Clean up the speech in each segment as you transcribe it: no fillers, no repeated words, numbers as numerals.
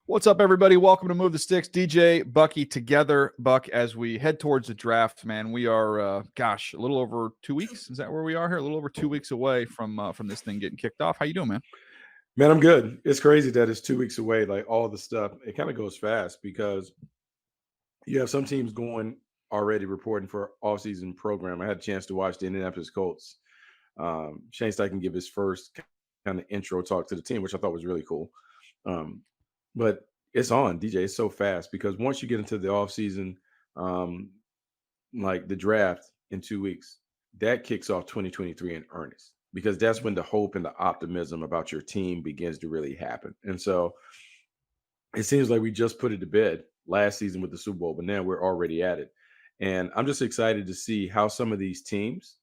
What's up, everybody? Welcome to Move the Sticks. DJ, Bucky, together. Buck, as we head towards the draft, man, we are, a little over 2 weeks. Is that where we are here? A little over 2 weeks away from this thing getting kicked off. How you doing, man? Man, I'm good. It's crazy that it's 2 weeks away. Like all the stuff, it kind of goes fast because you have some teams going already reporting for off-season program. I had a chance to watch the Indianapolis Colts. Shane Steichen give his first kind of intro talk to the team, which I thought was really cool. Um, but it's on, DJ. It's so fast because once you get into the offseason, um, like the draft in 2 weeks, that kicks off 2023 in earnest because that's when the hope and the optimism about your team begins to really happen. And so it seems like we just put it to bed last season with the Super Bowl, but now we're already at it. And I'm just excited to see how some of these teams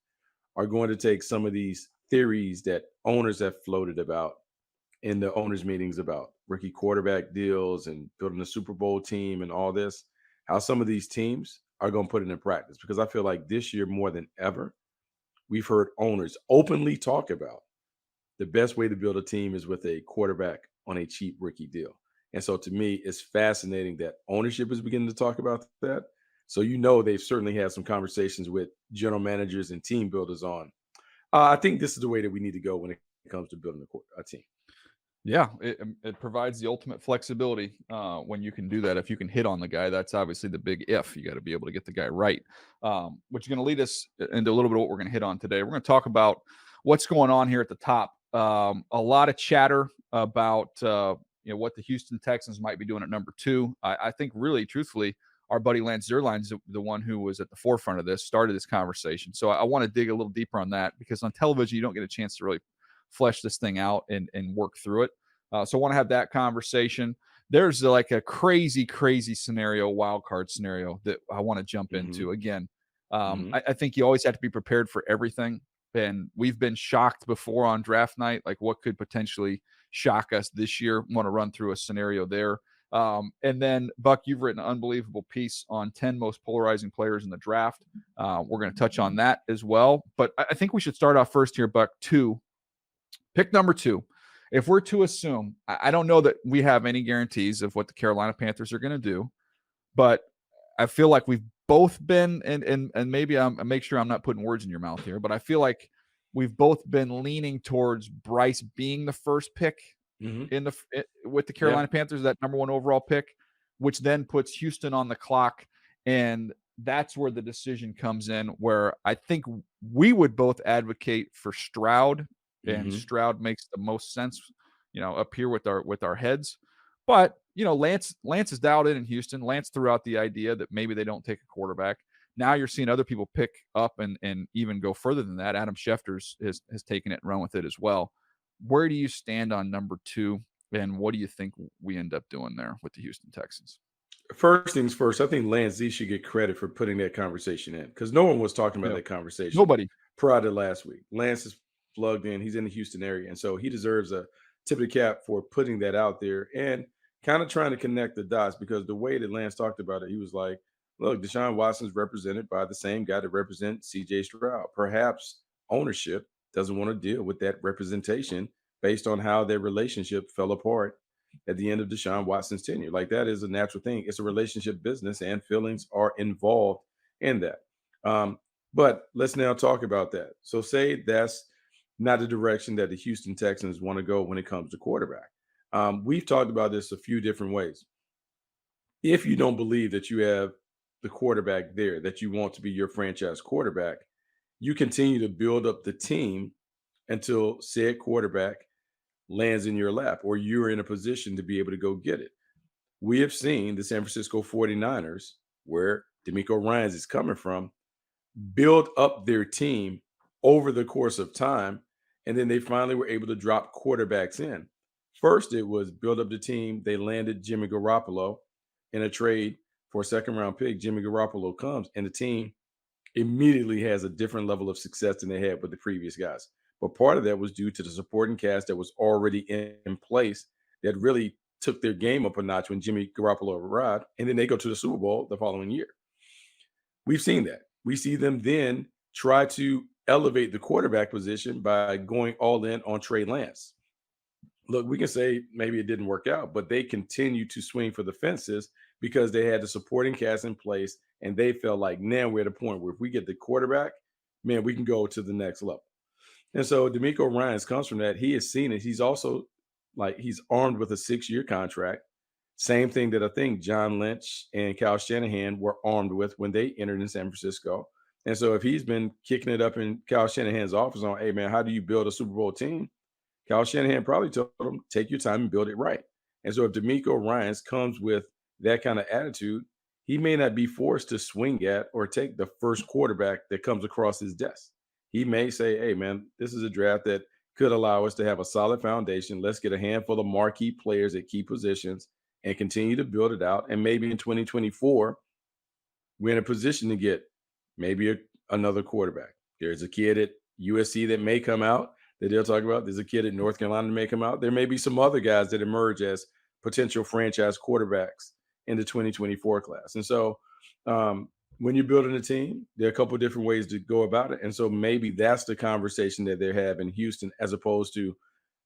are going to take some of these theories that owners have floated about in the owners' meetings about rookie quarterback deals and building a Super Bowl team and all this, how some of these teams are going to put it in practice. Because I feel like this year more than ever, we've heard owners openly talk about the best way to build a team is with a quarterback on a cheap rookie deal. And so to me, it's fascinating that ownership is beginning to talk about that. So they've certainly had some conversations with general managers and team builders on. I think this is the way that we need to go when it comes to building a team. Yeah, it provides the ultimate flexibility when you can do that. If you can hit on the guy, that's obviously the big if. You got to be able to get the guy right, which is going to lead us into a little bit of what we're going to hit on today. We're going to talk about what's going on here at the top. A lot of chatter about what the Houston Texans might be doing at number 2. I think really, truthfully, our buddy Lance Zierlein is the one who was at the forefront of this, started this conversation. So I want to dig a little deeper on that because on television, you don't get a chance to really flesh this thing out and work through it. So I want to have that conversation. There's like a crazy scenario, wild card scenario that I want to jump into. Again, I think you always have to be prepared for everything. And we've been shocked before on draft night, like what could potentially shock us this year. Want to run through a scenario there. And then, Buck, you've written an unbelievable piece on 10 most polarizing players in the draft. We're going to touch on that as well. But I think we should start off first here, Buck, pick number 2. If we're to assume, I don't know that we have any guarantees of what the Carolina Panthers are going to do, but I feel like we've both been, and maybe I make sure I'm not putting words in your mouth here, but I feel like we've both been leaning towards Bryce being the first pick with the Carolina Panthers, that number 1 overall pick, which then puts Houston on the clock. And that's where the decision comes in, where I think we would both advocate for Stroud. And Stroud makes the most sense, up here with our heads. But, Lance is dialed in Houston. Lance threw out the idea that maybe they don't take a quarterback. Now you're seeing other people pick up and even go further than that. Adam Schefter has taken it and run with it as well. Where do you stand on number 2, and what do you think we end up doing there with the Houston Texans? First things first, I think Lance Z should get credit for putting that conversation in because no one was talking about that conversation. Nobody. Prior to last week. Lance is plugged in. He's in the Houston area. And so he deserves a tip of the cap for putting that out there and kind of trying to connect the dots because the way that Lance talked about it, he was like, look, Deshaun Watson's represented by the same guy that represents CJ Stroud. Perhaps ownership doesn't want to deal with that representation based on how their relationship fell apart at the end of Deshaun Watson's tenure. Like that is a natural thing. It's a relationship business and feelings are involved in that. But let's now talk about that. So say that's not the direction that the Houston Texans want to go when it comes to quarterback. We've talked about this a few different ways. If you don't believe that you have the quarterback there, that you want to be your franchise quarterback, you continue to build up the team until said quarterback lands in your lap or you're in a position to be able to go get it. We have seen the San Francisco 49ers, where DeMeco Ryans is coming from, build up their team over the course of time, and then they finally were able to drop quarterbacks in. First, it was build up the team. They landed Jimmy Garoppolo in a trade for a second-round pick. Jimmy Garoppolo comes, and the team immediately has a different level of success than they had with the previous guys. But part of that was due to the supporting cast that was already in place that really took their game up a notch when Jimmy Garoppolo arrived, and then they go to the Super Bowl the following year. We've seen that. We see them then try to elevate the quarterback position by going all in on Trey Lance. look, we can say maybe it didn't work out, but they continued to swing for the fences because they had the supporting cast in place, and they felt like now we're at a point where if we get the quarterback, man, we can go to the next level. And so D'Amico Ryans comes from that. He has seen it. He's also like he's armed with a 6-year contract. Same thing that I think John Lynch and Kyle Shanahan were armed with when they entered in San Francisco. And so if he's been kicking it up in Kyle Shanahan's office on, hey man, how do you build a Super Bowl team? Kyle Shanahan probably told him, take your time and build it right. And so if D'Amico Ryans comes with that kind of attitude, he may not be forced to swing at or take the first quarterback that comes across his desk. He may say, hey, man, this is a draft that could allow us to have a solid foundation. Let's get a handful of marquee players at key positions and continue to build it out. And maybe in 2024, we're in a position to get maybe another quarterback. There's a kid at USC that may come out that they'll talk about. There's a kid at North Carolina that may come out. There may be some other guys that emerge as potential franchise quarterbacks in the 2024 class. And so when you're building a team, there are a couple of different ways to go about it. And so maybe that's the conversation that they're having in Houston, as opposed to,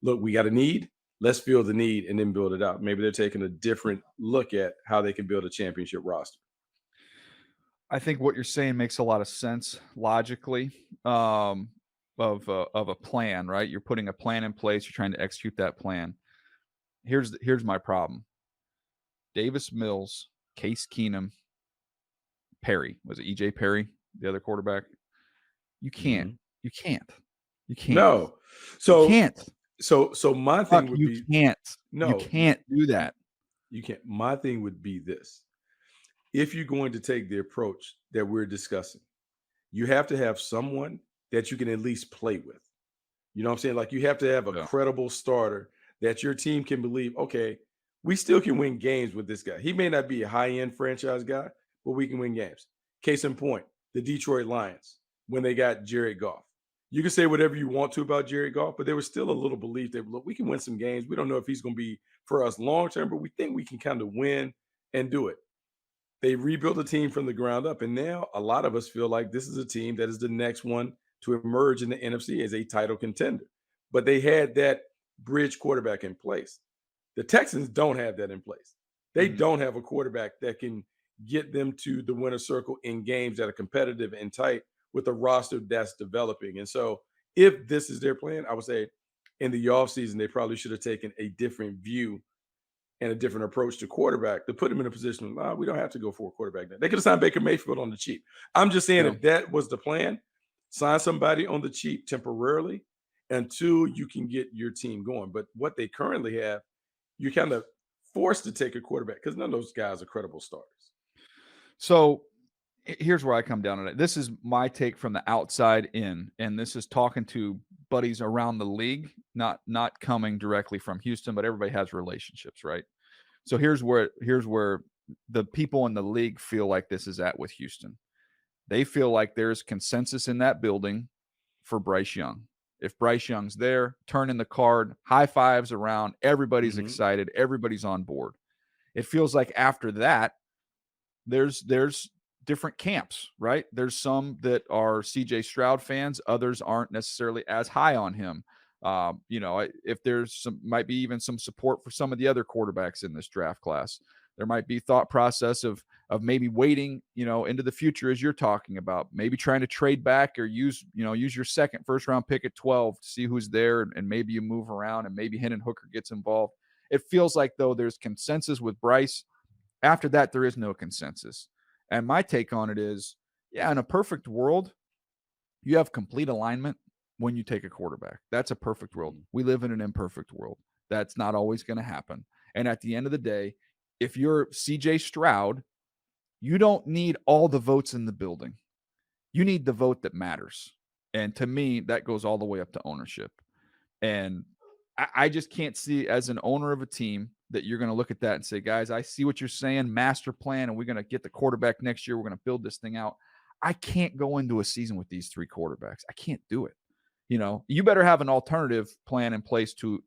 look, we got a need. Let's fill the need and then build it out. Maybe they're taking a different look at how they can build a championship roster. I think what you're saying makes a lot of sense logically, of a plan, right? You're putting a plan in place. You're trying to execute that plan. Here's my problem. Davis Mills, Case Keenum, Perry. Was it EJ Perry, the other quarterback? You can't. Mhm. You can't. You can't. No. You So can't. so my Fuck, thing would you be can't. You no, can't do that. you can't. My thing would be this. If you're going to take the approach that we're discussing, you have to have someone that you can at least play with. You know what I'm saying? Like you have to have a Yeah. credible starter that your team can believe, okay, we still can win games with this guy. He may not be a high-end franchise guy, but we can win games. Case in point, the Detroit Lions, when they got Jared Goff. You can say whatever you want to about Jared Goff, but there was still a little belief that, look, we can win some games. We don't know if he's going to be for us long term, but we think we can kind of win and do it. They rebuilt the team from the ground up, and now a lot of us feel like this is a team that is the next one to emerge in the NFC as a title contender. But they had that bridge quarterback in place. The Texans don't have that in place. They Mhm. don't have a quarterback that can get them to the winner circle in games that are competitive and tight with a roster that's developing. And so, if this is their plan, I would say in the offseason, they probably should have taken a different view and a different approach to quarterback to put him in a position, we don't have to go for a quarterback. They could have signed Baker Mayfield on the cheap. I'm just saying, Yeah. if that was the plan, sign somebody on the cheap temporarily until you can get your team going. But what they currently have, you're kind of forced to take a quarterback because none of those guys are credible starters. So here's where I come down on it. This is my take from the outside in, and this is talking to buddies around the league, not coming directly from Houston, but everybody has relationships, right? So here's where the people in the league feel like this is at with Houston. They feel like there's consensus in that building for Bryce Young. If Bryce Young's there, turning the card, high fives around, everybody's Mhm. excited, everybody's on board. It feels like after that, there's different camps, right? There's some that are CJ Stroud fans, others aren't necessarily as high on him. If there's some, might be even some support for some of the other quarterbacks in this draft class. There might be thought process of maybe waiting, into the future, as you're talking about, maybe trying to trade back or use your second first round pick at 12 to see who's there, and maybe you move around and maybe Hendon Hooker gets involved. It feels like though there's consensus with Bryce. After that, there is no consensus. And my take on it is, yeah, in a perfect world, you have complete alignment when you take a quarterback. That's a perfect world. Mhm. We live in an imperfect world. That's not always going to happen. And at the end of the day, if you're CJ Stroud, you don't need all the votes in the building. You need the vote that matters. And to me, that goes all the way up to ownership. And I just can't see, as an owner of a team, that you're going to look at that and say, guys, I see what you're saying, master plan, and we're going to get the quarterback next year. We're going to build this thing out. I can't go into a season with these three quarterbacks. I can't do it. You better have an alternative plan in place to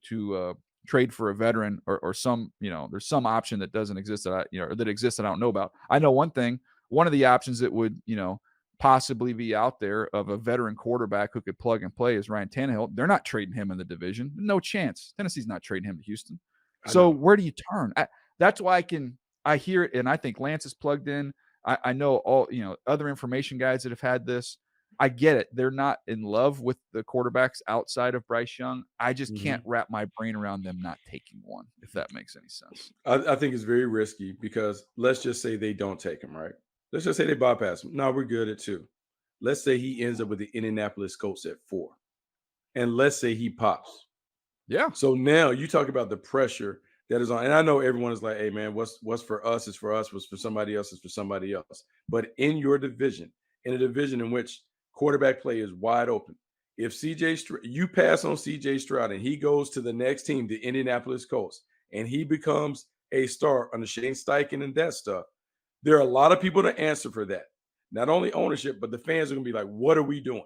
trade for a veteran, or some, there's some option that doesn't exist that that exists that I don't know about. I know one thing. One of the options that would, possibly be out there of a veteran quarterback who could plug and play as Ryan Tannehill. They're not trading him in the division. No chance. Tennessee's not trading him to Houston. I So know. where do you turn? That's why I hear it, and I think Lance is plugged in. I know all other information guys that have had this. I get it. They're not in love with the quarterbacks outside of Bryce Young. I just can't Mhm. wrap my brain around them not taking one, if that makes any sense. I think it's very risky because let's just say they don't take him, right? Let's just say they bypass him. No, we're good at 2. Let's say he ends up with the Indianapolis Colts at 4, and let's say he pops. Yeah. So now you talk about the pressure that is on, and I know everyone is like, "Hey, man, what's for us is for us. What's for somebody else is for somebody else." But in your division, in a division in which quarterback play is wide open, if you pass on CJ Stroud and he goes to the next team, the Indianapolis Colts, and he becomes a star under Shane Steichen and that stuff, there are a lot of people to answer for that. Not only ownership, but the fans are going to be like, "What are we doing?"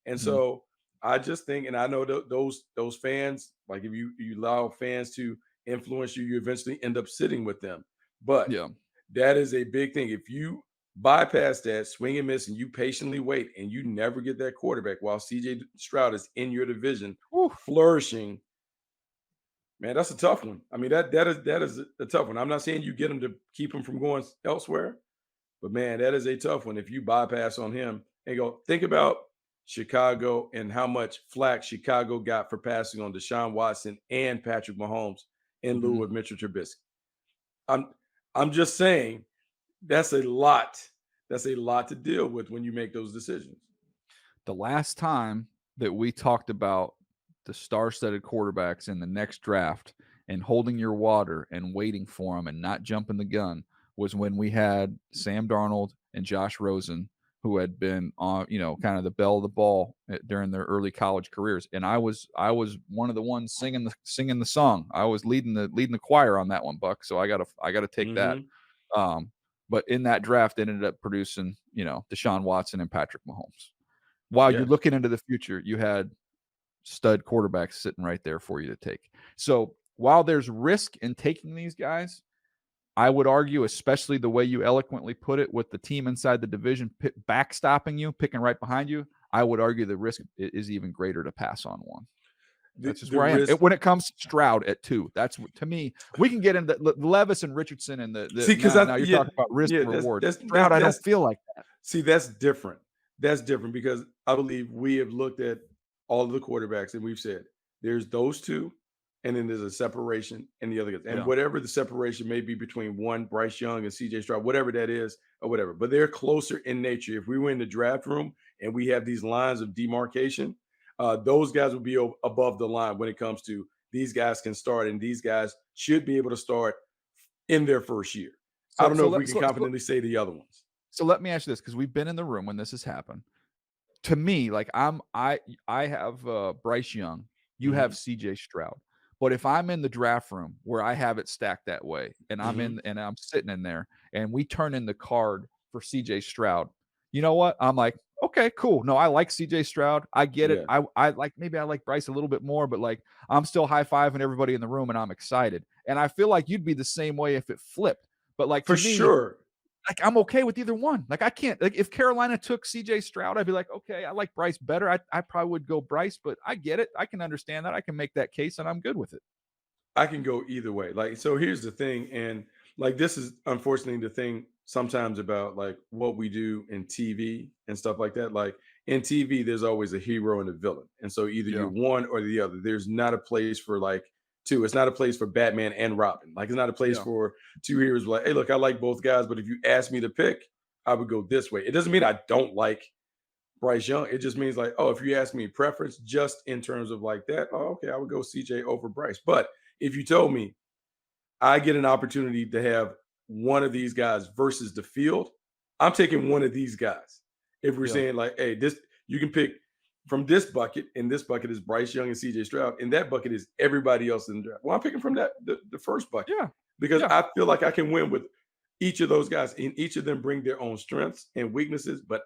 And Mhm. so I just think, and I know those fans, like if you allow fans to influence you, you eventually end up sitting with them. But Yeah. that is a big thing. If you bypass that swing and miss, and you patiently wait, and you never get that quarterback while CJ Stroud is in your division Whew. flourishing, man, that's a tough one. I mean, that is a tough one. I'm not saying you get him to keep him from going elsewhere, but man, that is a tough one if you bypass on him and go, think about Chicago and how much flack Chicago got for passing on Deshaun Watson and Patrick Mahomes in lieu Mhm. of Mitchell Trubisky. I'm I'm just saying that's a lot. That's a lot to deal with when you make those decisions. The last time that we talked about the star-studded quarterbacks in the next draft and holding your water and waiting for them and not jumping the gun was when we had Sam Darnold and Josh Rosen, who had been on, kind of the belle of the ball during their early college careers. And I was one of the ones singing the song. I was leading the choir on that one, Buck. So I gotta take that. Mhm. Um, but in that draft, it ended up producing, Deshaun Watson and Patrick Mahomes. While you're Yeah. looking into the future, you had stud quarterbacks sitting right there for you to take. So while there's risk in taking these guys, I would argue, especially the way you eloquently put it, with the team inside the division backstopping you, picking right behind you, I would argue the risk is even greater to pass on one. The That's just the where I am. risk. When it comes to Stroud at 2, that's to me. We can get into Levis and Richardson and the See, because now I you're yeah, talking about risk yeah, and that's reward. that's Stroud, I don't that's feel like that. see, that's different. That's different because I believe we have looked at all of the quarterbacks and we've said there's those 2, and then there's a separation in the other guys. And Yeah. whatever the separation may be between one Bryce Young and CJ Stroud, whatever that is, or whatever, but they're closer in nature. If we were in the draft room and we have these lines of demarcation, those guys will be above the line when it comes to these guys can start and these guys should be able to start in their first year. I So don't know so if we let can so, so confidently say the other ones. so let me ask you this, because we've been in the room when this has happened. To me, like I have Bryce Young, you have Mhm, CJ Stroud. But if I'm in the draft room where I have it stacked that way, and mhm. I'm sitting in there and we turn in the card for CJ Stroud, you know what? I'm like, okay, cool. No, I like CJ Stroud. I get it. Yeah, I like, maybe I like Bryce a little bit more, but like I'm still high-fiving everybody in the room and I'm excited. And I feel like you'd be the same way if it flipped. But like for to me, sure. like, I'm okay with either one. Like, I can't, like, if Carolina took CJ Stroud, I'd be like, okay, I like Bryce better. I probably would go Bryce, but I get it. I can understand that. I can make that case and I'm good with it. I can go either way. Like, so here's the thing, and like this is unfortunately the thing sometimes about like what we do in TV and stuff like that. Like in TV, there's always a hero and a villain. And so either you're Yeah. one or the other. There's not a place for like two. It's not a place for Batman and Robin. Like it's not a place Yeah. for two heroes like, hey, look, I like both guys, but if you ask me to pick, I would go this way. It doesn't mean I don't like Bryce Young. It just means like, oh, if you ask me preference just in terms of like that, oh, okay, I would go CJ over Bryce. But if you told me I get an opportunity to have one of these guys versus the field, I'm taking one of these guys. If we're Yeah. saying like, hey, this you can pick from this bucket, and this bucket is Bryce Young and CJ Stroud, and that bucket is everybody else in the draft. Well, I'm picking from that the first bucket Yeah. because Yeah. I feel like I can win with each of those guys, and each of them bring their own strengths and weaknesses. But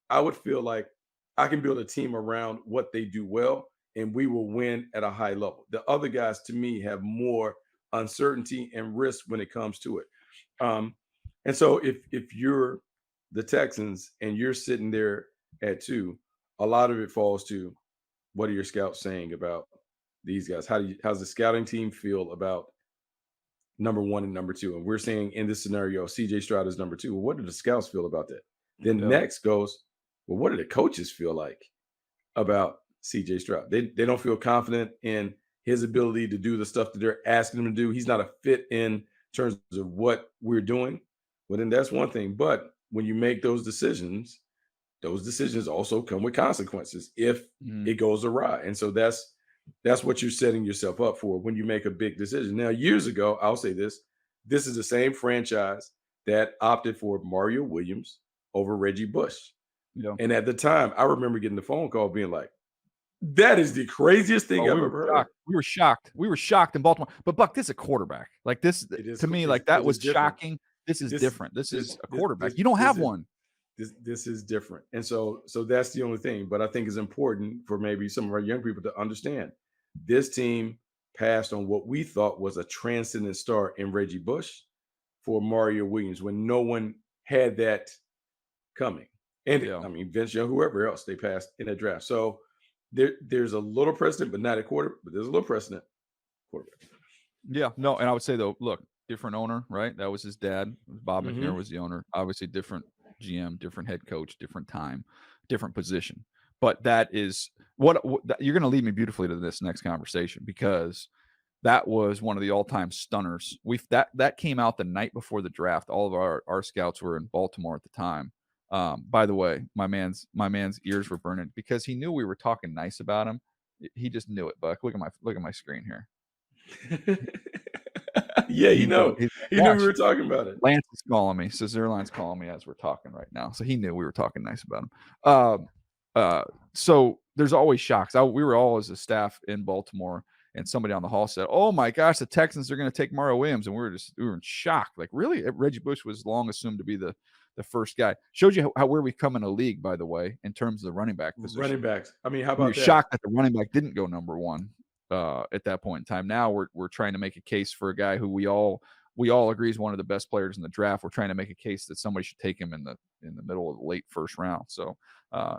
I would feel like I can build a team around what they do well, and we will win at a high level. The other guys, to me, have more uncertainty and risk when it comes to it. Um, and so if you're the Texans and you're sitting there at 2, a lot of it falls to what are your scouts saying about these guys? How's the scouting team feel about number 1 and number 2? And we're saying in this scenario, CJ Stroud is number 2. Well, what do the scouts feel about that? Then Yeah. next goes, well, what do the coaches feel like about CJ Stroud? They don't feel confident in his ability to do the stuff that they're asking him to do. He's not a fit in terms of what we're doing. Well, then that's one thing. But when you make those decisions also come with consequences if Mhm. it goes awry. And so that's what you're setting yourself up for when you make a big decision. Now, years ago, I'll say this is the same franchise that opted for Mario Williams over Reggie Bush. Yeah. And at the time, I remember getting the phone call being like, that is the craziest thing Oh, I've we were ever heard. shocked. We were shocked. We were shocked in Baltimore. But Buck, this is a quarterback. Like this It is to me, is like that it is was different. shocking. This is This different. This this is a this quarterback. this You don't this have is one. this is different. And so that's the only thing. But I think it's important for maybe some of our young people to understand this team passed on what we thought was a transcendent star in Reggie Bush for Mario Williams when no one had that coming. And Yeah. I mean Vince Young, whoever else they passed in that draft. So there's a little precedent, but not a quarter, but there's a little precedent. Quarterback. Yeah. No, and I would say though, look, different owner, right? That was his dad. Bob McNair Hmm. was the owner. Obviously different GM, different head coach, different time, different position. But that is you're going to lead me beautifully to this next conversation because that was one of the all-time stunners. That came out the night before the draft. All of our scouts were in Baltimore at the time. By the way, my man's ears were burning because he knew we were talking nice about him. He just knew it, Buck. Look at my screen here. Yeah, He knew it. He's he knew we watch. were talking about it. Lance is calling me. So Zerline's calling me as we're talking right now. So he knew we were talking nice about him. So there's always shocks. We were all as a staff in Baltimore, and somebody on the hall said, "Oh my gosh, the Texans are going to take Mario Williams," and we were in shock. Like, really? Reggie Bush was long assumed to be the first guy. Shows you how where we've come in a league, by the way, in terms of the running back Running position. backs. I mean, how We were about that? shocked that the running back didn't go number one at that point in time. Now we're trying to make a case for a guy who we all agree is one of the best players in the draft. We're trying to make a case that somebody should take him in the middle of the late first round. So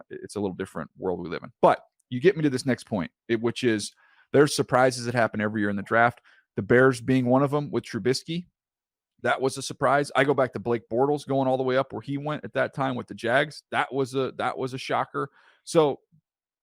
it's a little different world we live in. But you get me to this next point, which is there's surprises that happen every year in the draft. The Bears being one of them with Trubisky. That was a surprise. I go back to Blake Bortles going all the way up where he went at that time with the Jags. That was a shocker. So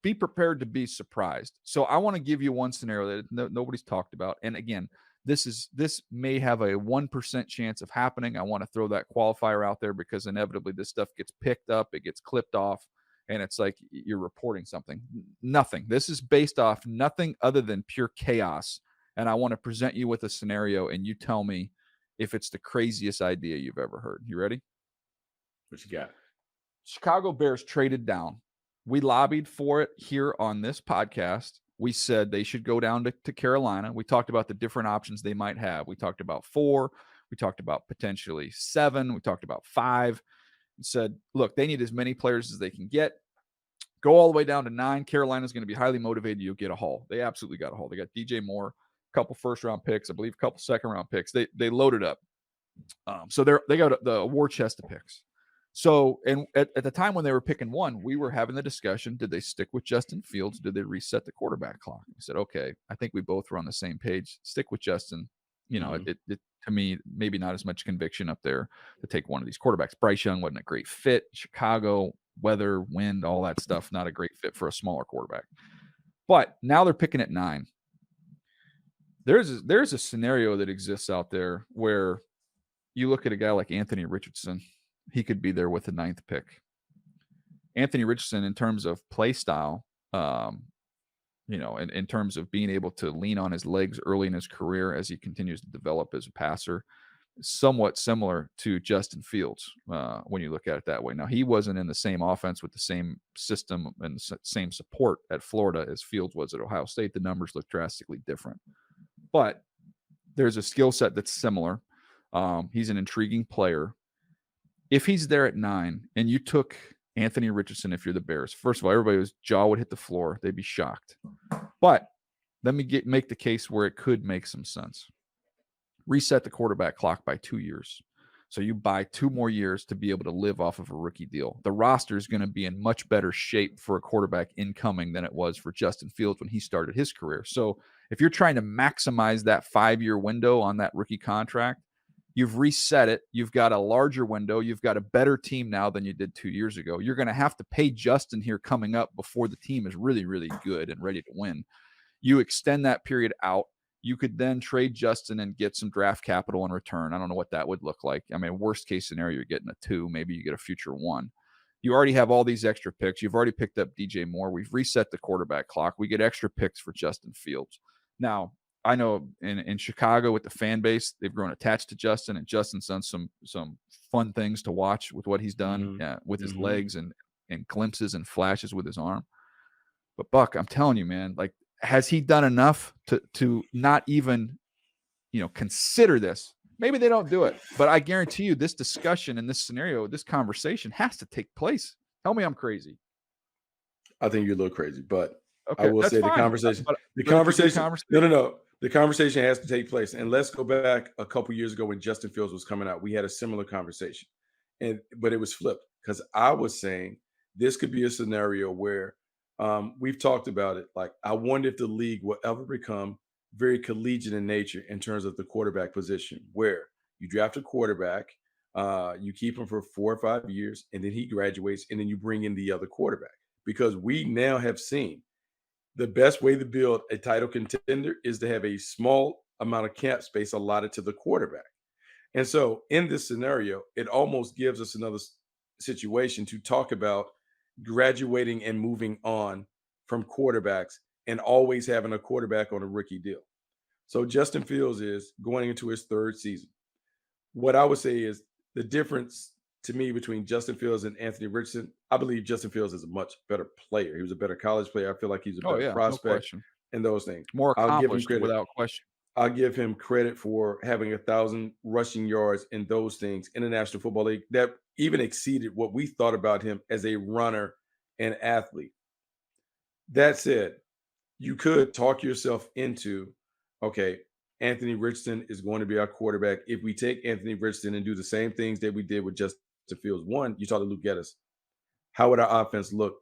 be prepared to be surprised. So I want to give you one scenario that nobody's talked about. And again, this may have a 1% chance of happening. I want to throw that qualifier out there because inevitably this stuff gets picked up, it gets clipped off, and it's like you're reporting something. Nothing. This is based off nothing other than pure chaos. And I want to present you with a scenario, and you tell me if it's the craziest idea you've ever heard. You ready? What you got? Chicago Bears traded down. We lobbied for it here on this podcast. We said they should go down to Carolina. We talked about the different options they might have. We talked about 4. We talked about potentially 7. We talked about 5. And said, look, they need as many players as they can get. Go all the way down to 9. Carolina's going to be highly motivated. You'll get a haul. They absolutely got a haul. They got DJ Moore, a couple first-round picks, I believe a couple second-round picks. They loaded up. So they got the war chest of picks. So, and at the time when they were picking one, we were having the discussion, did they stick with Justin Fields? Did they reset the quarterback clock? We said, okay, I think we both were on the same page. Stick with Justin. You know, it to me, maybe not as much conviction up there to take one of these quarterbacks. Bryce Young wasn't a great fit. Chicago, weather, wind, all that stuff, not a great fit for a smaller quarterback. But now they're picking at 9. There's a scenario that exists out there where you look at a guy like Anthony Richardson. He could be there with the 9th pick. Anthony Richardson, in terms of play style, in terms of being able to lean on his legs early in his career as he continues to develop as a passer, somewhat similar to Justin Fields when you look at it that way. Now, he wasn't in the same offense with the same system and same support at Florida as Fields was at Ohio State. The numbers look drastically different. But there's a skill set that's similar. He's an intriguing player. If he's there at 9 and you took Anthony Richardson, if you're the Bears, first of all, everybody's jaw would hit the floor. They'd be shocked. But let me make the case where it could make some sense. Reset the quarterback clock by 2 years. So you buy 2 more years to be able to live off of a rookie deal. The roster is going to be in much better shape for a quarterback incoming than it was for Justin Fields when he started his career. So if you're trying to maximize that 5-year window on that rookie contract, you've reset it. You've got a larger window. You've got a better team now than you did 2 years ago. You're going to have to pay Justin here coming up before the team is really, really good and ready to win. You extend that period out. You could then trade Justin and get some draft capital in return. I don't know what that would look like. I mean, worst case scenario, you're getting a 2. Maybe you get a future 1. You already have all these extra picks. You've already picked up DJ Moore. We've reset the quarterback clock. We get extra picks for Justin Fields. Now, I know in Chicago with the fan base, they've grown attached to Justin, and Justin's done some fun things to watch with what he's done with his legs and glimpses and flashes with his arm. But Buck, I'm telling you, man, like, has he done enough to not even, consider this? Maybe they don't do it, but I guarantee you this discussion and this scenario, this conversation has to take place. Tell me I'm crazy. I think you're a little crazy, but I Okay, will that's say fine. the conversation has to take place. And let's go back a couple years ago when Justin Fields was coming out. We had a similar conversation, but it was flipped because I was saying this could be a scenario where we've talked about it. Like, I wonder if the league will ever become very collegiate in nature in terms of the quarterback position, where you draft a quarterback, you keep him for 4 or 5 years, and then he graduates, and then you bring in the other quarterback. Because we now have seen the best way to build a title contender is to have a small amount of cap space allotted to the quarterback. And so in this scenario, it almost gives us another situation to talk about graduating and moving on from quarterbacks and always having a quarterback on a rookie deal. So Justin Fields is going into his 3rd season. What I would say is the difference to me between Justin Fields and Anthony Richardson, I believe Justin Fields is a much better player. He was a better college player. I feel like he's a Oh better yeah, no prospect question. and those things. More I'll give him accomplished credit. without question. I'll give him credit for having 1,000 rushing yards and those things in the National Football League that even exceeded what we thought about him as a runner and athlete. That said, you could talk yourself into, okay, Anthony Richardson is going to be our quarterback. If we take Anthony Richardson and do the same things that we did with Justin Fields, one, you talked to Luke Geddes. How would our offense look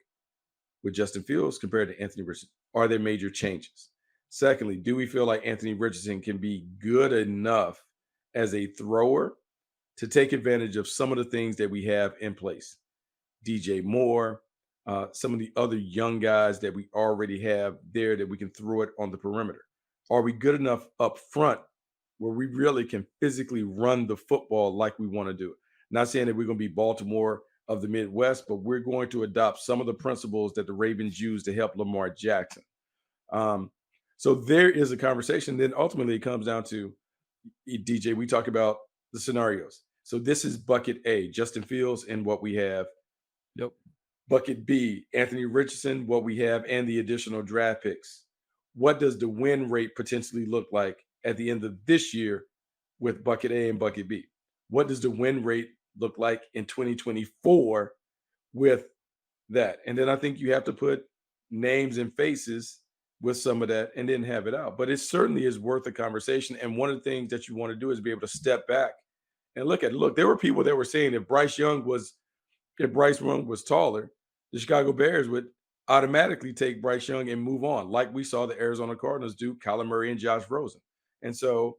with Justin Fields compared to Anthony Richardson? Are there major changes? Secondly, do we feel like Anthony Richardson can be good enough as a thrower to take advantage of some of the things that we have in place? DJ Moore, some of the other young guys that we already have there that we can throw it on the perimeter. Are we good enough up front where we really can physically run the football like we want to do it? Not saying that we're going to be Baltimore of the Midwest, but we're going to adopt some of the principles that the Ravens use to help Lamar Jackson. So there is a conversation. Then ultimately it comes down to, DJ, we talk about the scenarios. So this is bucket A, Justin Fields and what we have. Yep. Bucket B, Anthony Richardson, what we have, and the additional draft picks. What does the win rate potentially look like at the end of this year with bucket A and bucket B? What does the win rate look like in 2024 with that? And then I think you have to put names and faces with some of that and then have it out. But it certainly is worth a conversation. And one of the things that you want to do is be able to step back and look, there were people that were saying if Bryce Young was taller, the Chicago Bears would automatically take Bryce Young and move on, like we saw the Arizona Cardinals do, Kyler Murray and Josh Rosen. And so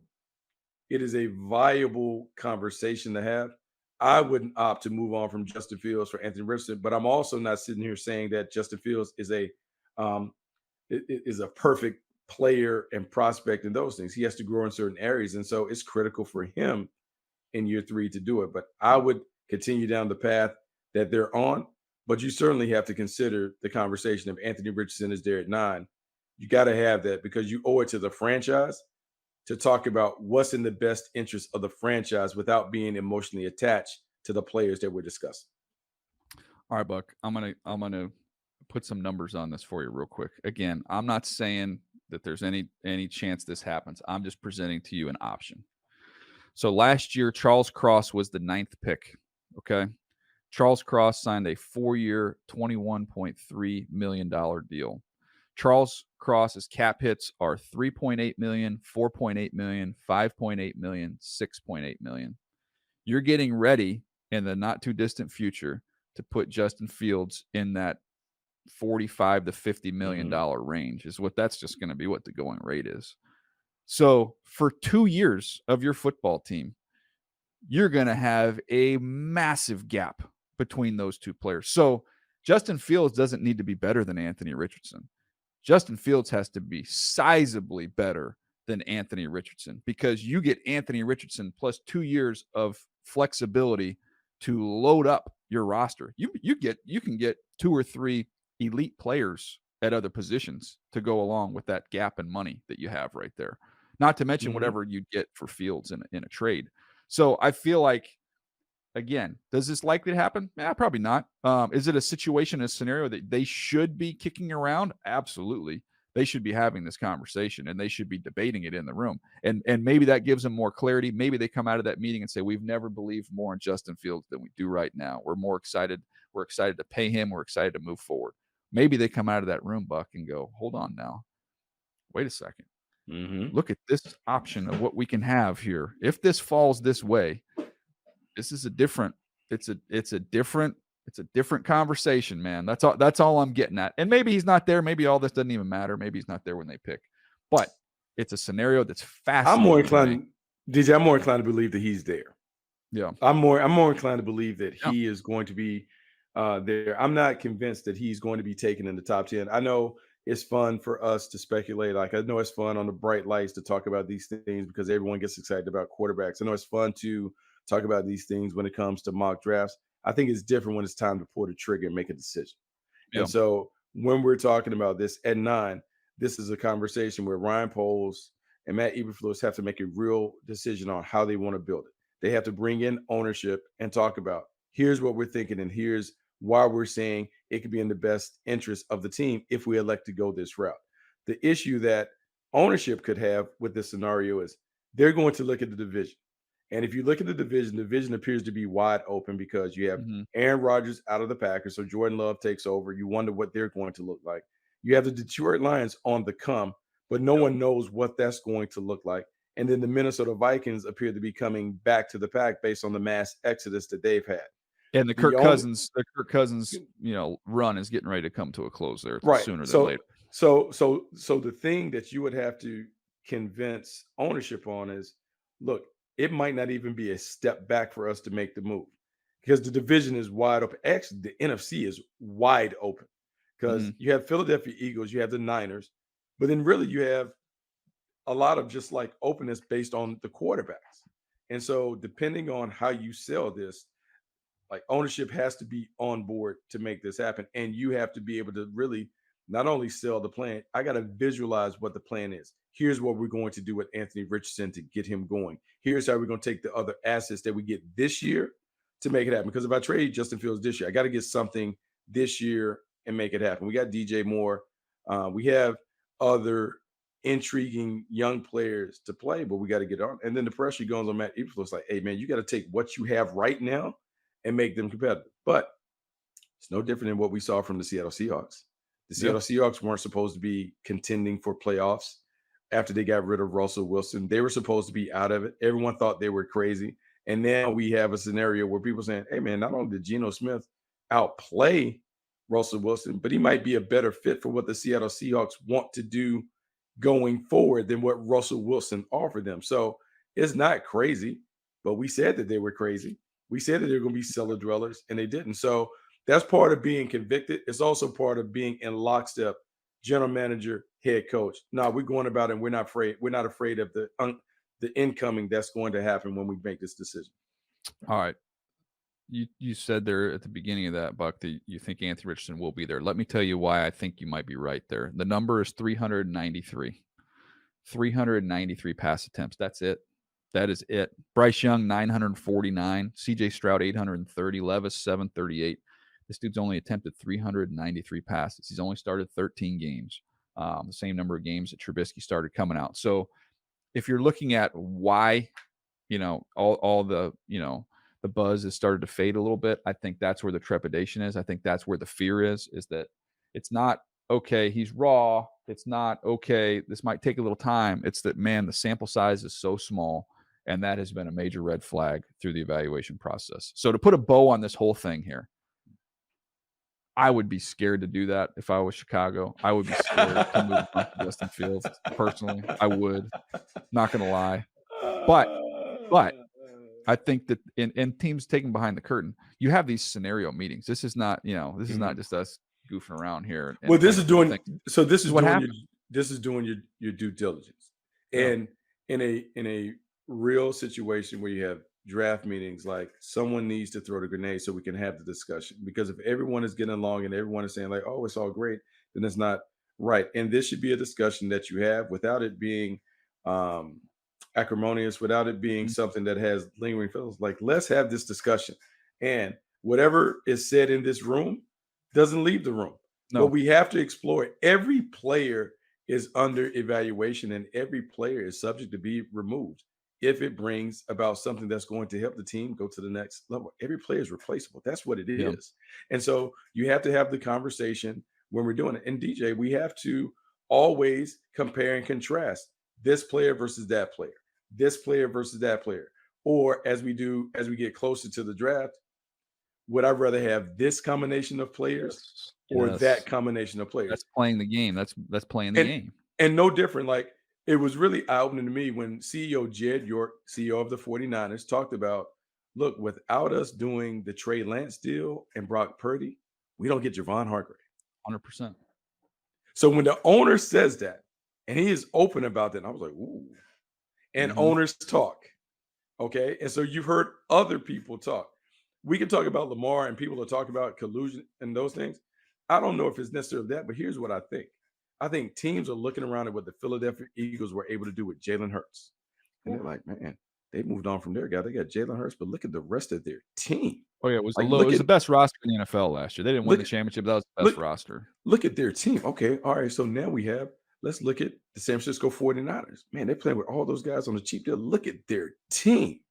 it is a viable conversation to have. I wouldn't opt to move on from Justin Fields for Anthony Richardson, but I'm also not sitting here saying that Justin Fields is a perfect player and prospect in those things. He has to grow in certain areas, and so it's critical for him in year 3 to do it. But I would continue down the path that they're on, but you certainly have to consider the conversation of Anthony Richardson is there at 9. You got to have that because you owe it to the franchise to talk about what's in the best interest of the franchise without being emotionally attached to the players that we're discussing. All right, Buck, I'm gonna put some numbers on this for you real quick. Again, I'm not saying that there's any chance this happens. I'm just presenting to you an option. So last year, Charles Cross was the 9th pick. Okay. Charles Cross signed a 4-year, $21.3 million deal. Charles Cross's cap hits are $3.8 million, $4.8 million, $5.8 million, $6.8 million. You're getting ready in the not too distant future to put Justin Fields in that 45 to 50 million Mhm. dollar range is what that's just going to be what the going rate is. So for 2 years of your football team, you're going to have a massive gap between those two players. So Justin Fields doesn't need to be better than Anthony Richardson. Justin Fields has to be sizably better than Anthony Richardson because you get Anthony Richardson plus 2 years of flexibility to load up your roster. You can get 2 or 3 elite players at other positions to go along with that gap in money that you have right there. Not to mention Mhm. whatever you'd get for Fields in a trade. So I feel like, again, does this likely to happen? Probably not. Is it a situation, a scenario that they should be kicking around? Absolutely. They should be having this conversation and they should be debating it in the room. And maybe that gives them more clarity. Maybe they come out of that meeting and say, we've never believed more in Justin Fields than we do right now. We're more excited. We're excited to pay him. We're excited to move forward. Maybe they come out of that room, Buck, and go, hold on now. Wait a second. Mhm. Look at this option of what we can have here. If this falls this way, this is a different it's a different conversation, man. That's all I'm getting at. And maybe he's not there. Maybe all this doesn't even matter. Maybe he's not there when they pick. But it's a scenario that's I'm more fascinating to me. inclined DJ, I'm more inclined to believe that he's there. Yeah. I'm more inclined to believe that Yeah. he is going to be there. I'm not convinced that he's going to be taken in the top 10. I know it's fun for us to speculate. Like I know it's fun on the bright lights to talk about these things because everyone gets excited about quarterbacks. I know it's fun to talk about these things when it comes to mock drafts. I think it's different when it's time to pull the trigger and make a decision. Yeah. And so when we're talking about this at 9, this is a conversation where Ryan Poles and Matt Eberflus have to make a real decision on how they want to build it. They have to bring in ownership and talk about here's what we're thinking and here's why we're saying it could be in the best interest of the team if we elect to go this route. The issue that ownership could have with this scenario is they're going to look at the division. And if you look at the division appears to be wide open because you have Mhm. Aaron Rodgers out of the Packers, so Jordan Love takes over. You wonder what they're going to look like. You have the Detroit Lions on the come, but no one knows what that's going to look like. And then the Minnesota Vikings appear to be coming back to the pack based on the mass exodus that they've had. And the The Kirk only Cousins, the Kirk Cousins, run is getting ready to come to a close there right. sooner than So later. so the thing that you would have to convince ownership on is look, it might not even be a step back for us to make the move because the division is wide open. Actually, the NFC is wide open because Mhm. you have Philadelphia Eagles, you have the Niners, but then really you have a lot of just like openness based on the quarterbacks. And so, depending on how you sell this, like ownership has to be on board to make this happen. And you have to be able to really not only sell the plan, I got to visualize what the plan is. Here's what we're going to do with Anthony Richardson to get him going. Here's how we're going to take the other assets that we get this year to make it happen. Because if I trade Justin Fields this year, I got to get something this year and make it happen. We got DJ Moore. We have other intriguing young players to play, but we got to get on. And then the pressure goes on Matt Eberflus like, hey, man, you got to take what you have right now and make them competitive. But it's no different than what we saw from the Seattle Seahawks. The Yeah. Seattle Seahawks weren't supposed to be contending for playoffs after they got rid of Russell Wilson. They were supposed to be out of it. Everyone thought they were crazy. And now we have a scenario where people are saying, hey, man, not only did Geno Smith outplay Russell Wilson, but he might be a better fit for what the Seattle Seahawks want to do going forward than what Russell Wilson offered them. So it's not crazy, but we said that they were crazy. We said that they're going to be cellar dwellers, and they didn't. So that's part of being convicted. It's also part of being in lockstep, general manager, head coach. No, we're going about it. And we're not afraid. We're not afraid of the incoming that's going to happen when we make this decision. All right. You said there at the beginning of that, Buck, that you think Anthony Richardson will be there. Let me tell you why I think you might be right there. The number is 393. 393 pass attempts. That's it. That is it. Bryce Young, 949. CJ Stroud, 830. Levis, 738. This dude's only attempted 393 passes. He's only started 13 games, the same number of games that Trubisky started coming out. So if you're looking at why, all the, the buzz has started to fade a little bit, I think that's where the trepidation is. I think that's where the fear is that it's not, okay, he's raw. It's not, okay, this might take a little time. It's that, man, the sample size is so small And that has been a major red flag through the evaluation process. So to put a bow on this whole thing here, I would be scared to do that if I was Chicago. I would be scared to move on to Justin Fields personally. I would, not gonna lie. But I think that in teams taking behind the curtain, you have these scenario meetings. This is not, this is not just us goofing around here and Well, this playing is little doing things. so. This is what happens. This is doing your due diligence, Yeah. and in a real situation where you have draft meetings, like someone needs to throw the grenade so we can have the discussion. Because if everyone is getting along and everyone is saying like, "Oh, it's all great," then it's not right. And this should be a discussion that you have without it being um, acrimonious, without it being Mhm. something that has lingering feelings. Like, let's have this discussion, and whatever is said in this room doesn't leave the room. But No. we have to explore it. Every player is under evaluation, and every player is subject to be removed if it brings about something that's going to help the team go to the next level. Every player is replaceable. That's what it Yeah. is. And so you have to have the conversation when we're doing it. And DJ, we have to always compare and contrast this player versus that player, this player versus that player. Or as we get closer to the draft, would I rather have this combination of players Yes. or that Yes. combination of players? That's playing the game. That's playing the And game. and no different. Like, it was really eye-opening to me when CEO Jed York, CEO of the 49ers, talked about, look, without us doing the Trey Lance deal and Brock Purdy, we don't get Javon Hargrave. 100%. So when the owner says that, and he is open about that, I was like, ooh. And Mhm. owners talk. Okay. And so you've heard other people talk. We can talk about Lamar and people are talking about collusion and those things. I don't know if it's necessarily that, but here's what I think. I think teams are looking around at what the Philadelphia Eagles were able to do with Jalen Hurts. And they're like, man, they moved on from their guy. They got Jalen Hurts, but look at the rest of their team. Oh, yeah, it was Like, it was the best roster in the NFL last year. They didn't win look the at championship, that was the best look roster. look at their team. Okay, all right. So now let's look at the San Francisco 49ers. Man, they're playing with all those guys on the cheap deal. Look at their team.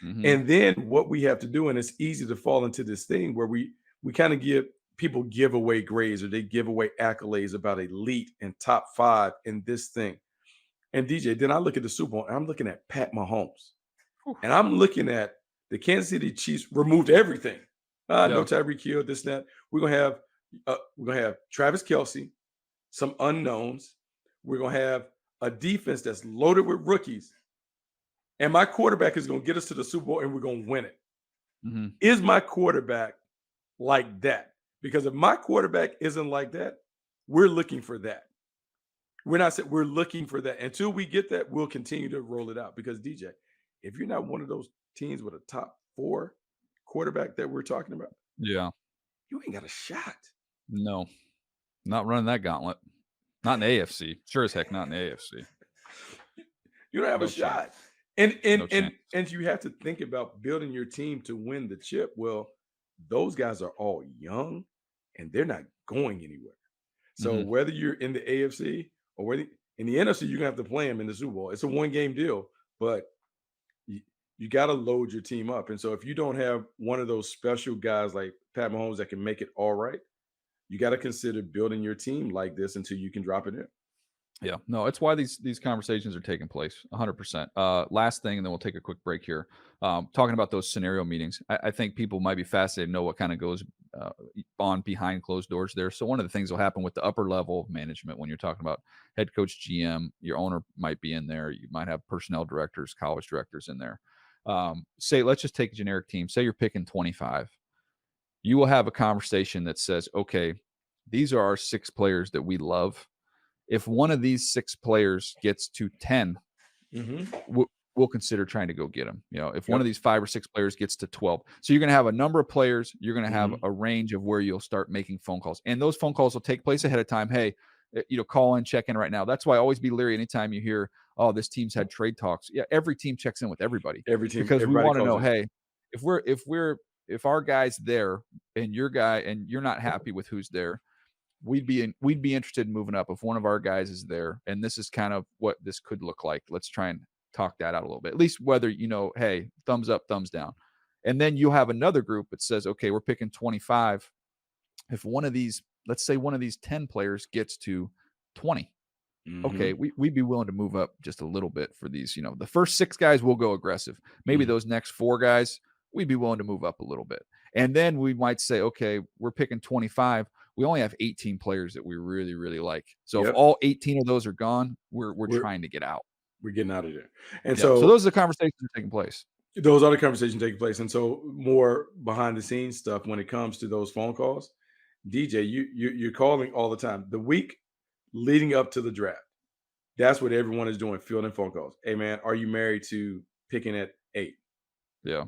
Mhm. And then what we have to do, and it's easy to fall into this thing where we kind of give away grades or they give away accolades about elite and top five in this thing. And DJ, then I look at the Super Bowl and I'm looking at Pat Mahomes. Whew. And I'm looking at the Kansas City Chiefs removed everything. No Yeah. Tyreek Hill, this, that. We're gonna have Travis Kelsey, some unknowns. We're gonna have a defense that's loaded with rookies, and my quarterback is gonna get us to the Super Bowl, and we're gonna win it. Mhm. Is my quarterback like that? Because if my quarterback isn't like that, we're looking for that. We're not saying we're looking for that. Until we get that, we'll continue to roll it out. Because DJ, if you're not one of those teams with a top four quarterback that we're talking about, Yeah. you ain't got a shot. No. Not running that gauntlet. Not in the AFC. Sure as heck not in the AFC. You don't have a No chance. shot. And and No and chance. and you have to think about building your team to win the chip. Well, those guys are all young and they're not going anywhere. So Mhm. whether you're in the AFC or whether in the NFC, you're gonna have to play them in the Super Bowl. It's a one-game deal, but you got to load your team up. And so if you don't have one of those special guys like Pat Mahomes that can make it all right, you got to consider building your team like this until you can drop it in. Yeah, no, it's why these conversations are taking place 100%. Last thing, and then we'll take a quick break here. Talking about those scenario meetings, I think people might be fascinated to know what kind of goes on behind closed doors there. So one of the things will happen with the upper level of management when you're talking about head coach, GM, your owner might be in there. You might have personnel directors, college directors in there. Say, let's just take a generic team. Say you're picking 25. You will have a conversation that says, okay, these are our 6 players that we love. If one of these 6 players gets to 10, Mm-hmm. we'll consider trying to go get him. If one Yep. of these 5 or 6 players gets to 12, so you're going to have a number of players. You're going to have Mm-hmm. a range of where you'll start making phone calls, and those phone calls will take place ahead of time. Hey, call in, check in right now. That's why I always be leery anytime you hear, oh, this team's had trade talks. Yeah, every team checks in with everybody Every team, because we everybody want to calls know, in. hey, if our guy's there and your guy and you're not happy with who's there, we'd be interested in moving up if one of our guys is there, and this is kind of what this could look like. Let's try and talk that out a little bit. At least whether hey, thumbs up, thumbs down. And then you'll have another group that says, okay, we're picking 25. If one of these, let's say one of these 10 players gets to 20, okay, Mhm. we'd be willing to move up just a little bit for these, the first 6 guys will go aggressive. Maybe Mhm. those next 4 guys, we'd be willing to move up a little bit. And then we might say, okay, we're picking 25. We only have 18 players that we really, really like. So if Yep. all 18 of those are gone, we're We're trying to get out. we're getting out of there. And Yeah. So so those are the conversations that are taking place. those other conversations taking place. And so more behind the scenes stuff when it comes to those phone calls. DJ, you're calling all the time. The week leading up to the draft, that's what everyone is doing, fielding phone calls. Hey man, are you married to picking at 8? Yeah.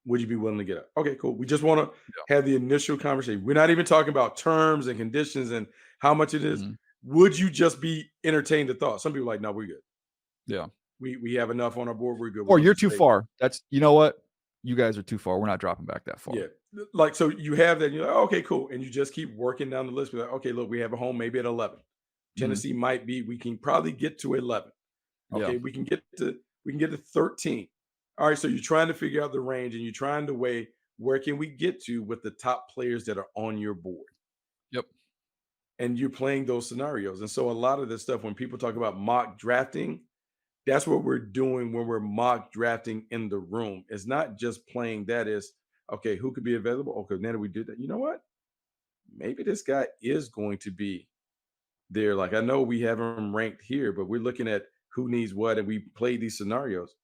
Would you be willing to get up? Okay, cool. We just want to Yeah. have the initial conversation. We're not even talking about terms and conditions and how much it is. Mhm. Would you just be entertained the thought? Some people are like, no, we're good. Yeah. We have enough on our board. We're good. We're Or gonna you're be too straight. far. That's you know what? You guys are too far. We're not dropping back that far. Yeah. Like so you have that, and you're like, okay, cool. And you just keep working down the list. Be like, okay, look, we have a home maybe at 11. Mhm. Tennessee might be, we can probably get to 11. Yeah. Okay, we can get to 13. All right, so you're trying to figure out the range and you're trying to weigh where can we get to with the top players that are on your board. Yep. And you're playing those scenarios. And so a lot of this stuff, when people talk about mock drafting, that's what we're doing when we're mock drafting in the room. It's not just playing that is okay, who could be available? Okay, now that we did that, you know what? Maybe this guy is going to be there. Like I know we have him ranked here, but we're looking at who needs what, and we play these scenarios.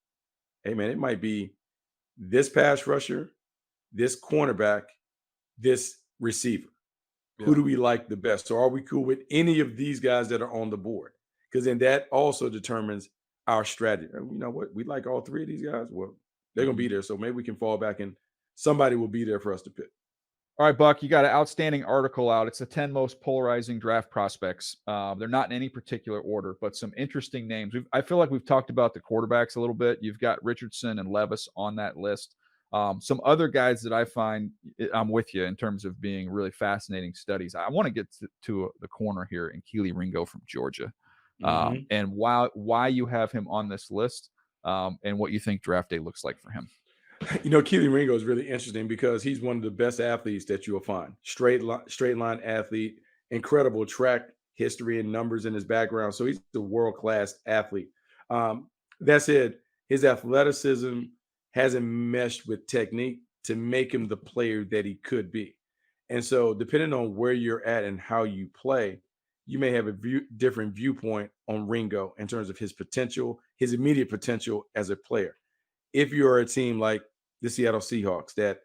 Hey man, it might be this pass rusher, this cornerback, this receiver. Who Yeah. do we like the best? So are we cool with any of these guys that are on the board? Because then that also determines our strategy. And you know what? We like all three of these guys. Well, they're gonna be Mhm. there. So maybe we can fall back and somebody will be there for us to pick. All right, Buck, you got an outstanding article out. It's the 10 most polarizing draft prospects. They're not in any particular order, but some interesting names. I feel like we've talked about the quarterbacks a little bit. You've got Richardson and Levis on that list. Some other guys that I find I'm with you in terms of being really fascinating studies. I want to get to the corner here in Keely Ringo from Georgia, Mhm. and why you have him on this list, and what you think draft day looks like for him. You know, Keely Ringo is really interesting because he's one of the best athletes that you'll find. Straight line athlete, incredible track history and numbers in his background. So he's a world class athlete. That said, his athleticism hasn't meshed with technique to make him the player that he could be. And so, depending on where you're at and how you play, you may have a different viewpoint on Ringo in terms of his potential, his immediate potential as a player. If you're a team like the Seattle Seahawks that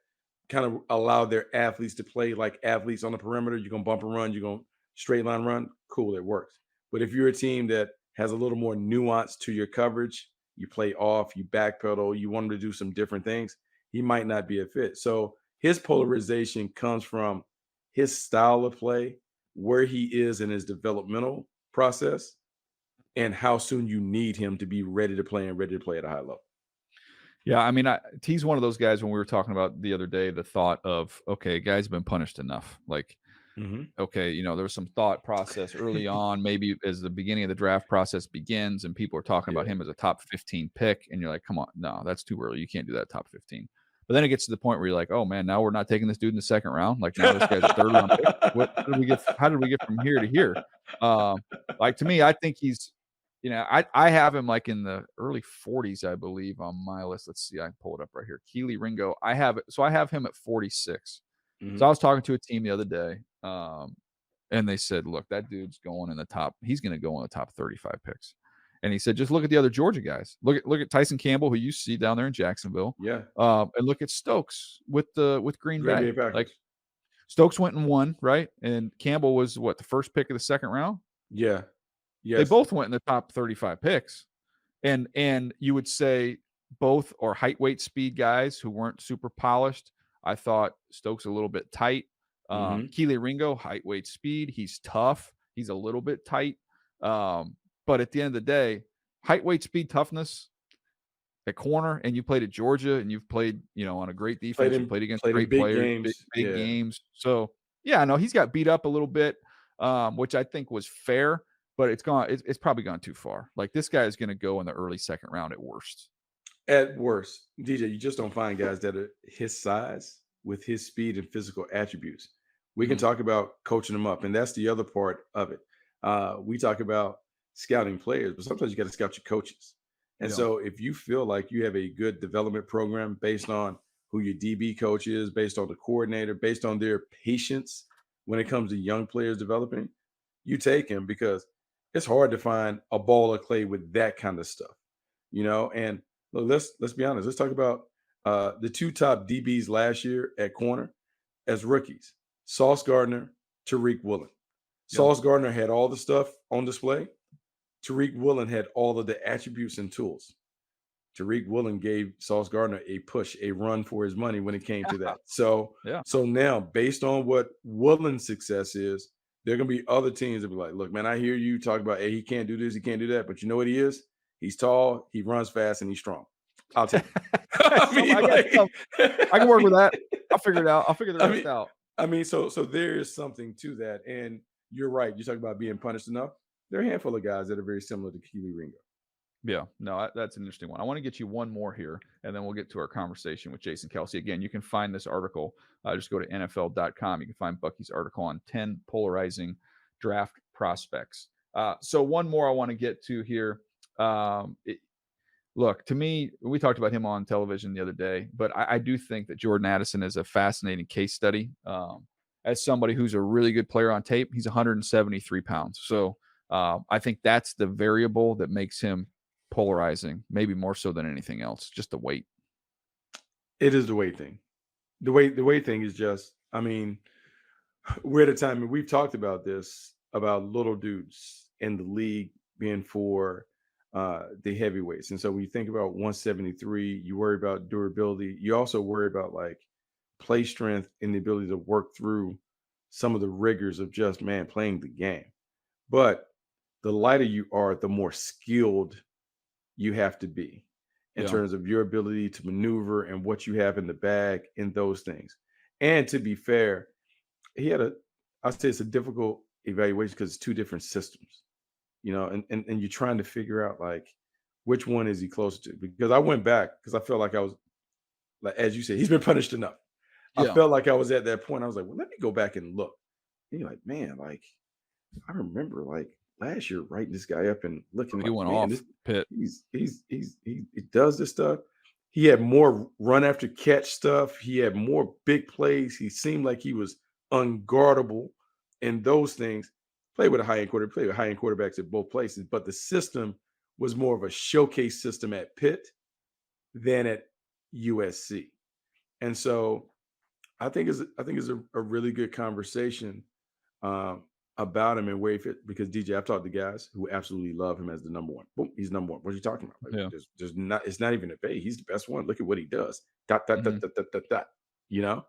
kind of allow their athletes to play like athletes on the perimeter, you're gonna bump and run, you're gonna straight line run, cool, it works. But if you're a team that has a little more nuance to your coverage, you play off, you backpedal, you want him to do some different things, he might not be a fit. So his polarization comes from his style of play, where he is in his developmental process, and how soon you need him to be ready to play and ready to play at a high level. Yeah, I mean, he's one of those guys when we were talking about the other day, the thought of, okay, guys been punished enough. Like, Mhm. okay, there was some thought process early on, maybe as the beginning of the draft process begins and people are talking about Yeah. him as a top 15 pick. And you're like, come on, no, that's too early. You can't do that top 15. But then it gets to the point where you're like, oh man, now we're not taking this dude in the second round. Like now this guy's a third round pick. How did we get from here to here? Um, like to me, I think he's, I have him like in the early 40s, I believe, on my list. Let's see, I can pull it up right here. Keely Ringo. I have him at 46. So I Mhm. was talking to a team the other day, and they said, "Look, that dude's going in the top. He's going to go in the top 35 picks." And he said, "Just look at the other Georgia guys. Look at Tyson Campbell, who you see down there in Jacksonville, Yeah. and look at Stokes with Green Green Bay Bay. Like Packers. Stokes went and won, right? And Campbell was what the first pick of the second round. Yeah. They Yes. both went in the top 35 picks. And you would say both are height, weight, speed guys who weren't super polished. I thought Stokes a little bit tight. Mhm. Keely Ringo, height, weight, speed. He's tough. He's a little bit tight. But at the end of the day, height, weight, speed, toughness at corner, and you played at Georgia, and you've played, on a great defense. You played against Played in great big players, games. big Yeah. games. So yeah, no, he's got beat up a little bit, which I think was fair, but it's probably gone too far. Like this guy is going to go in the early second round at worst. At worst, DJ, you just don't find guys that are his size with his speed and physical attributes. We can Mhm. talk about coaching them up, and that's the other part of it. We talk about scouting players, but sometimes you got to scout your coaches. And Yeah. so if you feel like you have a good development program based on who your DB coach is, based on the coordinator, based on their patience when it comes to young players developing, you take him because it's hard to find a ball of clay with that kind of stuff, you know. And look, let's be honest. Let's talk about the two top DBs last year at corner as rookies: Sauce Gardner, Tariq Woolen. Yep. Sauce Gardner had all the stuff on display. Tariq Woolen had all of the attributes and tools. Tariq Woolen gave Sauce Gardner a push, a run for his money when it came to that. So, Yeah. so now based on what Woolen's success is, there are gonna be other teams that be like, look, man, I hear you talk about, hey, he can't do this, he can't do that, but you know what he is? He's tall, he runs fast, and he's strong. I'll take him. I mean, I got some. I can I work mean, with that. I'll figure it out. I'll figure the I rest mean, out. so there is something to that, and you're right. You talk about being punished enough. There are a handful of guys that are very similar to Keely Ringo. Yeah, no, that's an interesting one. I want to get you one more here, and then we'll get to our conversation with Jason Kelsey. Again, you can find this article. Just go to NFL.com. You can find Bucky's article on 10 polarizing draft prospects. So one more I want to get to here. Look, to me, we talked about him on television the other day, but I do think that Jordan Addison is a fascinating case study. As somebody who's a really good player on tape, he's 173 pounds. So I think that's the variable that makes him polarizing, maybe more so than anything else, just the weight. It is the weight thing. The weight thing is just, I mean, we're at a time, and we've talked about this about little dudes in the league being for the heavyweights. And so when you think about 173, you worry about durability. You also worry about like play strength and the ability to work through some of the rigors of just, man, playing the game. But the lighter you are, the more skilled you have to be in Yeah. terms of your ability to maneuver and what you have in the bag in those things. And to be fair, he had a, I say it's a difficult evaluation because it's two different systems, you know, and you're trying to figure out like which one is he closer to? Because I went back because I felt like I was, like, as you said, he's been punished enough. I Yeah. felt like I was at that point. I was like, well, let me go back and look. And you're like, man, like I remember like last year writing this guy up and looking He like, went man, off Pitt. he does this stuff. He had more run after catch stuff. He had more big plays. He seemed like he was unguardable in those things. Played with a high end quarterback, played with high end quarterbacks at both places, but the system was more of a showcase system at Pitt than at USC. And so I think it's a really good conversation um, about him and where he fit because DJ, I've talked to guys who absolutely love him as the number one. Boom, he's number one. What are you talking about? Like, Yeah. there's not. It's not even a debate. He's the best one. Look at what he does. Dot dot Hmm. dot dot dot dot dot. You know.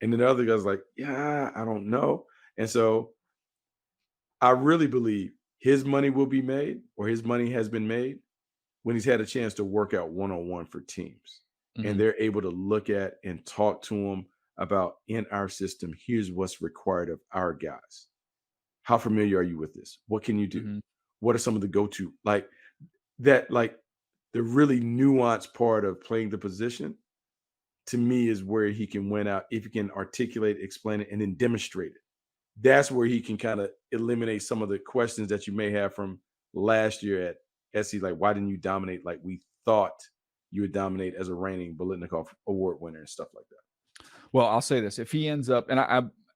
And then the other guy's like, yeah, I don't know. And so I really believe his money will be made, or his money has been made when he's had a chance to work out one on one for teams, and Hmm. they're able to look at and talk to him about in our system. Here's what's required of our guys. How familiar are you with this? What can you do? Hmm. What are some of the go-to like that like the really nuanced part of playing the position to me is where he can win out if he can articulate, explain it, and then demonstrate it. That's where he can kind of eliminate some of the questions that you may have from last year at SC. Like, why didn't you dominate like we thought you would dominate as a reigning Bolitnikoff Award winner and stuff like that? Well, I'll say this: if he ends up, and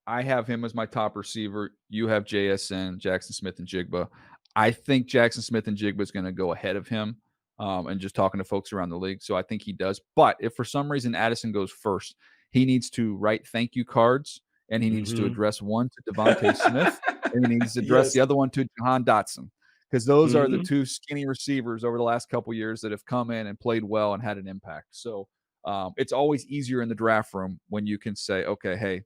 I have him as my top receiver, you have JSN, Jackson Smith, and Jigba. I think Jackson Smith and Jigba is going to go ahead of him. And just talking to folks around the league, so I think he does. But if for some reason Addison goes first, he needs to write thank you cards, and he needs to Mhm. address one to Devontae Smith, and he needs to address Yes. the other one to Jahan Dotson, because those are the Mhm. two skinny receivers over the last couple years that have come in and played well and had an impact. So it's always easier in the draft room when you can say, okay, hey,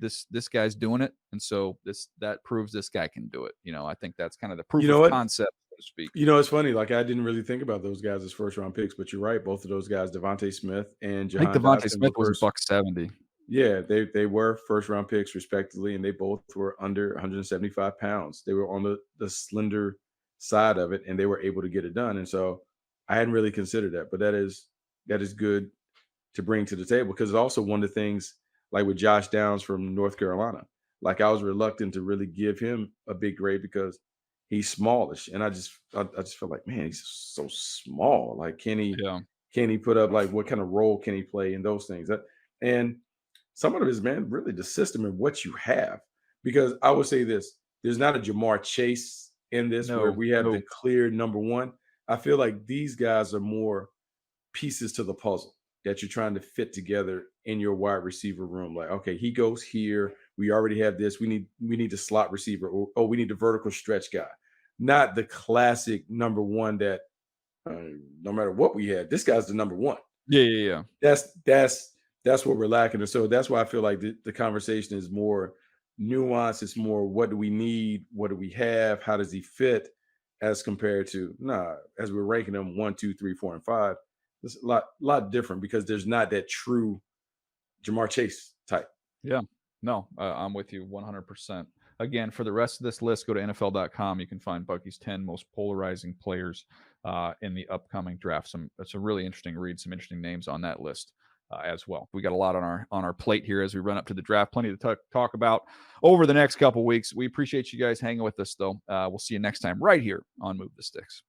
this guy's doing it, and so that proves this guy can do it. I think that's kind of the You proof know of what? concept, so to speak. It's funny. Like I didn't really think about those guys as first round picks, but you're right. Both of those guys, Devontae Smith and I think Jahan Devontae Dotson, were Smith was a first. buck 70. Yeah, they were first round picks respectively, and they both were under 175 pounds. They were on the slender side of it, and they were able to get it done. And so I hadn't really considered that, but that is good to bring to the table because it's also one of the things like with Josh Downs from North Carolina. Like I was reluctant to really give him a big grade because he's smallish, and I just feel like, man, he's so small. Like, Yeah. can he put up, like, what kind of role can he play in those things? And some of it is, man, really the system and what you have. Because I would say this: there's not a Jamar Chase in this where No, we have the no. clear number one. I feel like these guys are more pieces to the puzzle that you're trying to fit together in your wide receiver room. Like, okay, he goes here. We already have this. We need the slot receiver. Or, oh, we need the vertical stretch guy. Not the classic number one that no matter what we had, this guy's the number one. Yeah, yeah, yeah. That's what we're lacking. And so that's why I feel like the conversation is more nuanced. It's more, what do we need? What do we have? How does he fit? As compared to, nah, as we're ranking them 1, 2, 3, 4, and 5, it's a lot different because there's not that true Jamar Chase type. Yeah. No, I'm with you 100%. Again, for the rest of this list, go to NFL.com. You can find Bucky's 10 most polarizing players in the upcoming draft. It's a really interesting read, some interesting names on that list as well. We got a lot on our plate here as we run up to the draft. Plenty to talk about over the next couple weeks. We appreciate you guys hanging with us, though. We'll see you next time right here on Move the Sticks.